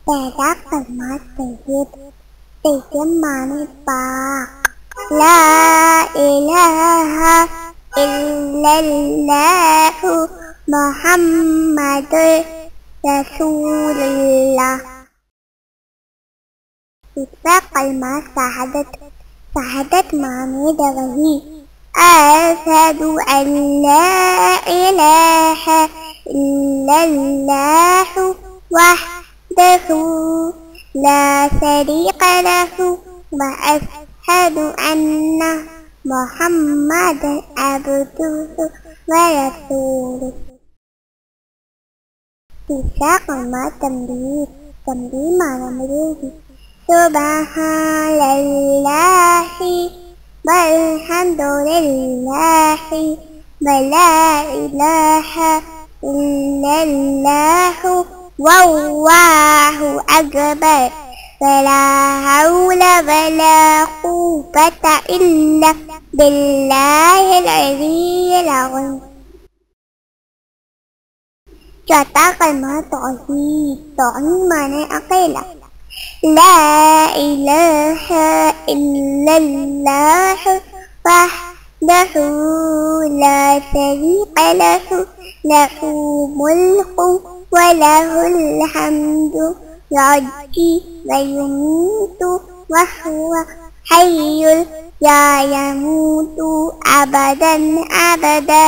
पहला कलमा तैयब माने पाक। ला इलाहा इल्लल्लाहु मुहम्मदुर रसूलुल्लाह। दूसरा कलमा शहादत माने गवाही। अशहदु अल्ला इलाहा इल्लल्लाहु वहदहु ला शरीका लहु व अशहदु अन्ना मुहम्मदन अब्दुहु व रसूलुहु। तीसरा कलमा तंबीह माना मृगी। सुब्हानल्लाहि वल्हम्दुलिल्लाहि वला इलाहा इल्लल्लाहु वल्लाहु अकबर वला हौला वला कुव्वता इल्ला बिल्लाहिल अलिय्यिल अज़ीम। चौथा कलमा तौहीद माने अकेला। ला इलाहा इल्लल्लाह वहदहु ला शरीका लहु लहुल मुल्कु व लहुल हम्दु युहयी व युमीतु व हुवा हय्युन ला यमूतु अबदन अबदा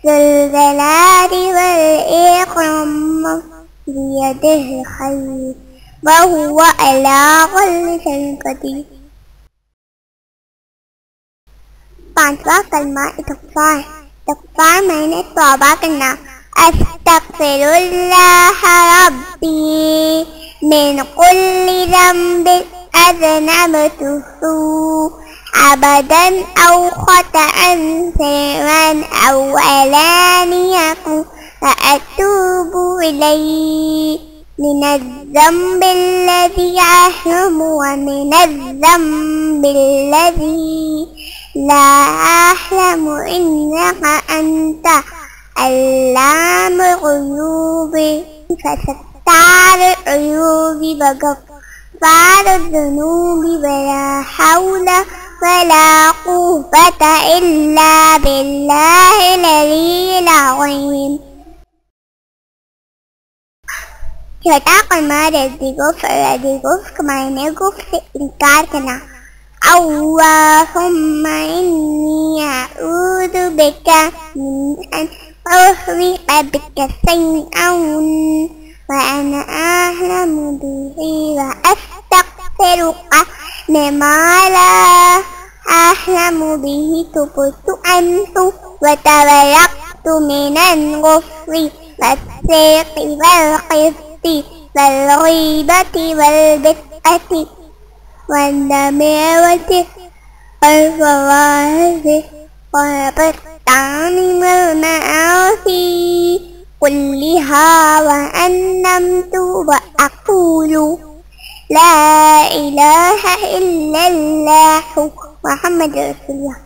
ज़ुल जलाली वल इकराम बियदिहिल खैर व हुवा अला कुल्लि शैइन क़दीर। पांचवा कलमा इस्तग़फ़ार मैंने तौबा करना। अस्तग़फिरुल्लाह रब्बी मिन कुल्लि ज़ंबिन अज़नबतुहु अबदन औ ख़तअन सिर्रन औ अलानियतन व अतूबु इलैहि मिनज़्ज़ंबिल्लज़ी अअलम व मिनज़्ज़ंबिल्लज़ी ला अअलम इन्नका अन्ता अल्लामुल ग़ुयूब फसत्तारुल उयूब व गफ़्फ़ारुज़ ज़ुनूब वला हौला वला कुव्वता इल्ला बिल्लाहिल अलिय्यिल अज़ीम। छठा कलमा रद्द माने गुफ्त से इनकार करना। अल्लाहुम्मा इन्नी अऊज़ु बिका मिन अन उश्रिका बिका शैअन व अना अअलमु बिही व अस्तग़फिरुका लिमा ला अअलमु बिही तुबतु अन्हु व तबर्रअतु मिनल कुफ्रि वस्सिर्क़ि वल क़िस्ति वल ग़ीबति वल बिदअति वन्नमीमति वल्फ़वाहिशि वबुहतानि वल मआसि कुल्लिहा व अन्नमतु व अक़ूलु ला इलाहा इल्लल्लाहु मुहम्मदुर रसूलुल्लाह।